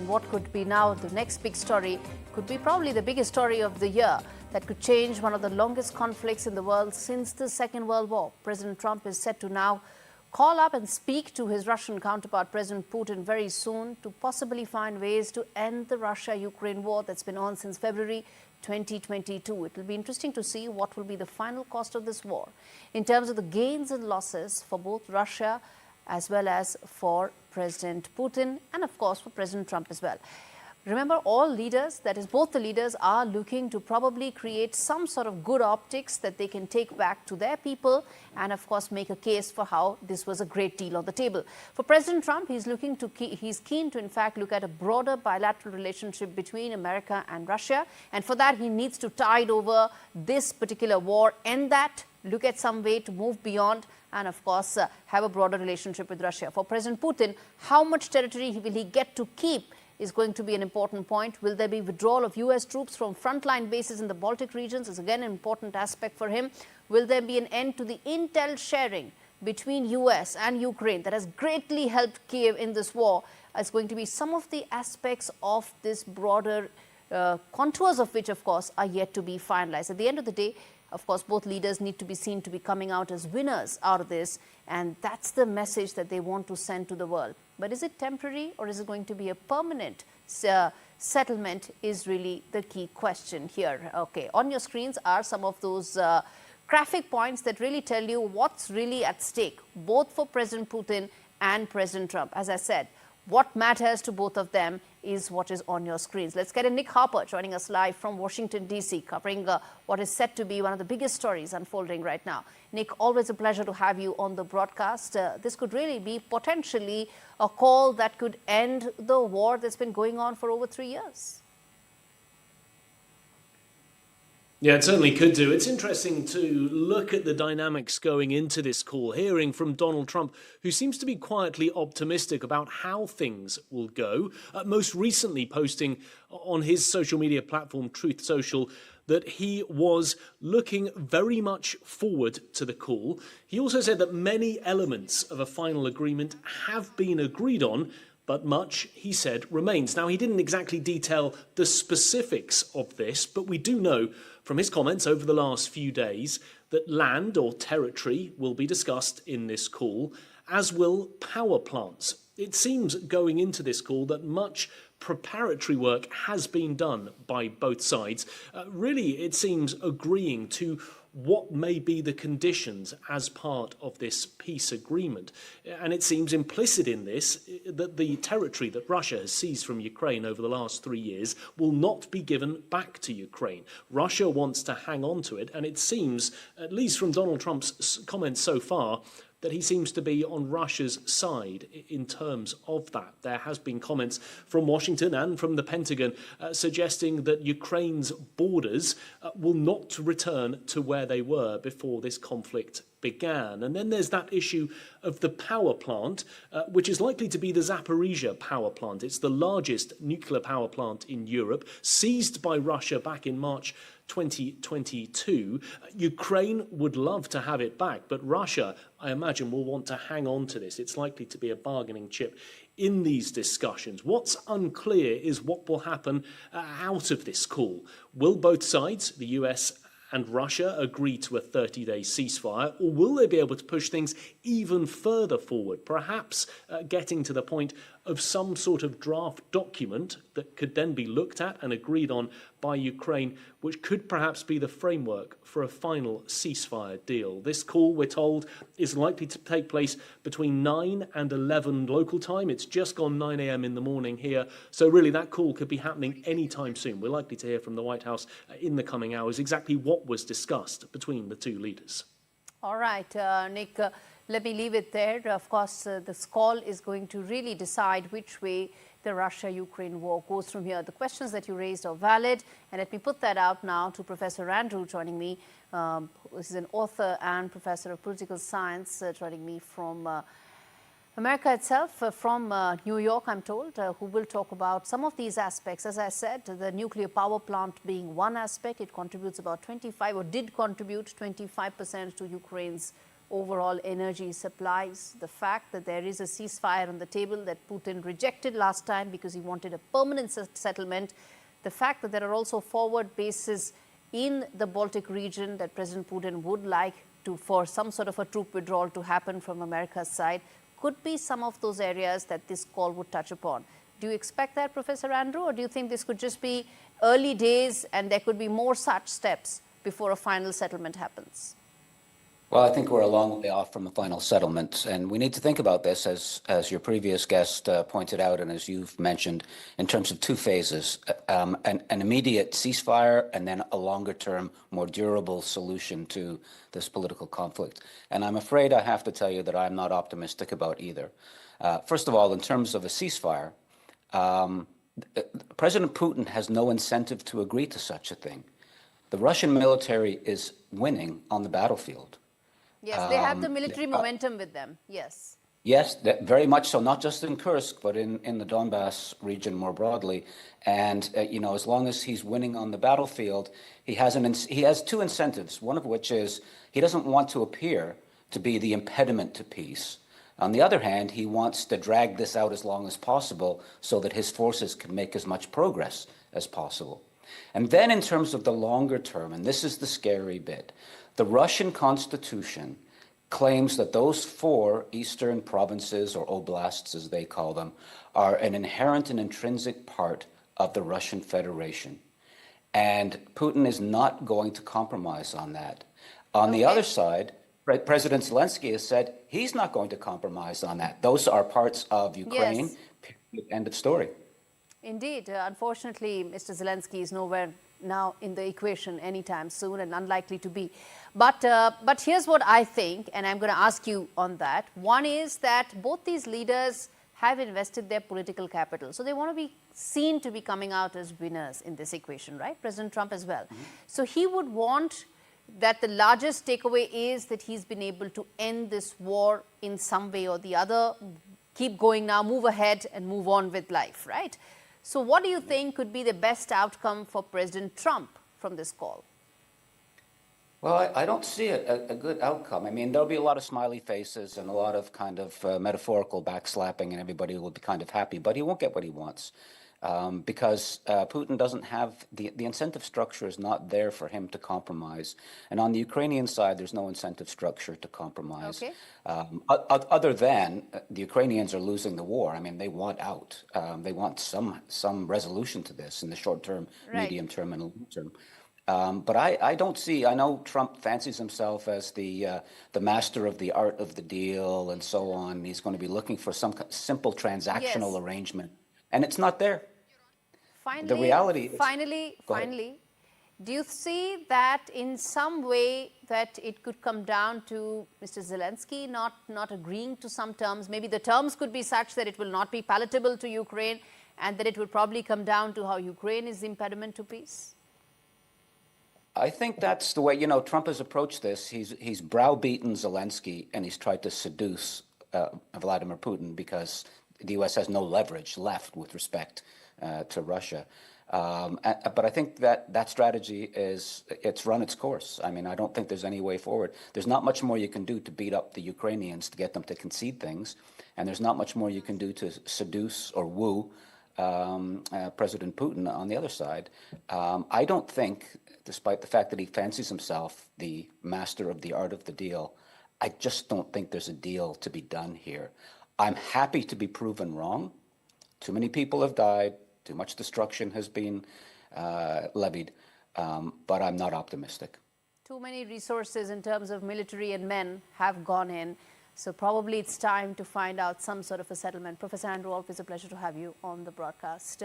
what could be now the next big story, could be probably the biggest story of the year that could change one of the longest conflicts in the world since the Second World War. President Trump is set to now call up and speak to his Russian counterpart, President Putin, very soon to possibly find ways to end the Russia-Ukraine war that's been on since February 2022. It will be interesting to see what will be the final cost of this war in terms of the gains and losses for both Russia as well as for President Putin and, of course, for President Trump as well. Remember, all leaders, that is both the leaders, are looking to probably create some sort of good optics that they can take back to their people and, of course, make a case for how this was a great deal on the table. For President Trump, he's keen to, in fact, look at a broader bilateral relationship between America and Russia. And for that, he needs to tide over this particular war, end that, look at some way to move beyond and, of course, have a broader relationship with Russia. For President Putin, how much territory will he get to keep is going to be an important point. Will there be withdrawal of U.S. troops from frontline bases in the Baltic regions is again an important aspect for him. Will there be an end to the intel sharing between U.S. and Ukraine that has greatly helped Kiev in this war? Is going to be some of the aspects of this broader contours of which, of course, are yet to be finalized. At the end of the day, of course, both leaders need to be seen to be coming out as winners out of this, and that's the message that they want to send to the world. But is it temporary or is it going to be a permanent settlement is really the key question here. Okay, on your screens are some of those graphic points that really tell you what's really at stake, both for President Putin and President Trump. As I said, what matters to both of them is what is on your screens. Let's get Nick Harper joining us live from Washington, D.C., covering what is set to be one of the biggest stories unfolding right now. Nick, always a pleasure to have you on the broadcast. This could really be potentially a call that could end the war that's been going on for over 3 years. Yeah, it certainly could do. It's interesting to look at the dynamics going into this call, hearing from Donald Trump, who seems to be quietly optimistic about how things will go. Most recently posting on his social media platform, Truth Social, that he was looking very much forward to the call. He also said that many elements of a final agreement have been agreed on, but much, he said, remains. Now, he didn't exactly detail the specifics of this, but we do know from his comments over the last few days that land or territory will be discussed in this call, as will power plants. It seems going into this call that much preparatory work has been done by both sides. Really, it seems agreeing to what may be the conditions as part of this peace agreement. And it seems implicit in this that the territory that Russia has seized from Ukraine over the last 3 years will not be given back to Ukraine. Russia wants to hang on to it, and it seems, at least from Donald Trump's comments so far, that he seems to be on Russia's side in terms of that. There has been comments from Washington and from the Pentagon suggesting that Ukraine's borders will not return to where they were before this conflict began. And then there's that issue of the power plant, which is likely to be the Zaporizhia power plant. It's the largest nuclear power plant in Europe, seized by Russia back in March 2022. Ukraine would love to have it back, but Russia, I imagine, will want to hang on to this. It's likely to be a bargaining chip in these discussions. What's unclear is what will happen out of this call. Will both sides, the US and Russia, agree to a 30-day ceasefire, or will they be able to push things even further forward, perhaps getting to the point of some sort of draft document that could then be looked at and agreed on by Ukraine, which could perhaps be the framework for a final ceasefire deal. This call, we're told, is likely to take place between 9 and 11 local time. It's just gone 9 a.m. in the morning here, so really that call could be happening anytime soon. We're likely to hear from the White House in the coming hours exactly what was discussed between the two leaders. All right, Nick, let me leave it there. Of course, this call is going to really decide which way the Russia-Ukraine war goes from here. The questions that you raised are valid, and let me put that out now to Professor Andrew joining me. This is an author and professor of political science joining me from America itself, from New York, I'm told, who will talk about some of these aspects. As I said, the nuclear power plant being one aspect, it contributes about 25 or did contribute 25% to Ukraine's overall energy supplies, the fact that there is a ceasefire on the table that Putin rejected last time because he wanted a permanent settlement, the fact that there are also forward bases in the Baltic region that President Putin would like for some sort of a troop withdrawal to happen from America's side, could be some of those areas that this call would touch upon. Do you expect that, Professor Andrew, or do you think this could just be early days and there could be more such steps before a final settlement happens? Well, I think we're a long way off from a final settlement, and we need to think about this, as your previous guest pointed out, and as you've mentioned, in terms of two phases, an immediate ceasefire and then a longer-term, more durable solution to this political conflict. And I'm afraid I have to tell you that I'm not optimistic about either. First of all, in terms of a ceasefire, President Putin has no incentive to agree to such a thing. The Russian military is winning on the battlefield. Yes, they have the military momentum with them, yes. Yes, very much so, not just in Kursk, but in the Donbass region more broadly. And, as long as he's winning on the battlefield, he has two incentives, one of which is he doesn't want to appear to be the impediment to peace. On the other hand, he wants to drag this out as long as possible so that his forces can make as much progress as possible. And then in terms of the longer term, and this is the scary bit, the Russian Constitution claims that those 4 eastern provinces, or oblasts as they call them, are an inherent and intrinsic part of the Russian Federation. And Putin is not going to compromise on that. On the other side, President Zelensky has said he's not going to compromise on that. Those are parts of Ukraine, yes. End of story. Indeed. Unfortunately, Mr. Zelensky is nowhere now in the equation anytime soon and unlikely to be. But here's what I think, and I'm going to ask you on that. One is that both these leaders have invested their political capital. So they want to be seen to be coming out as winners in this equation, right? President Trump as well. Mm-hmm. So he would want that the largest takeaway is that he's been able to end this war in some way or the other, keep going now, move ahead and move on with life, right? So what do you think could be the best outcome for President Trump from this call? Well, I don't see a good outcome. I mean, there'll be a lot of smiley faces and a lot of kind of metaphorical backslapping, and everybody will be kind of happy, but he won't get what he wants. Because Putin doesn't have, the incentive structure is not there for him to compromise. And on the Ukrainian side, there's no incentive structure to compromise. Okay. Other than the Ukrainians are losing the war. I mean, they want out. They want some resolution to this in the short term, right, medium term, and long term. But I don't see, I know Trump fancies himself as the master of the art of the deal and so on. He's going to be looking for some simple transactional arrangement. And it's not there. Finally, the reality is, finally, do you see that in some way that it could come down to Mr. Zelensky not agreeing to some terms? Maybe the terms could be such that it will not be palatable to Ukraine and that it will probably come down to how Ukraine is the impediment to peace? I think that's the way, Trump has approached this. He's browbeaten Zelensky and he's tried to seduce Vladimir Putin because the U.S. has no leverage left with respect to Russia. But I think that strategy it's run its course. I mean, I don't think there's any way forward. There's not much more you can do to beat up the Ukrainians to get them to concede things. And there's not much more you can do to seduce or woo President Putin on the other side. I don't think, despite the fact that he fancies himself the master of the art of the deal, I just don't think there's a deal to be done here. I'm happy to be proven wrong. Too many people have died. Too much destruction has been levied. But I'm not optimistic. Too many resources in terms of military and men have gone in. So probably it's time to find out some sort of a settlement. Professor Andrew, always a pleasure to have you on the broadcast.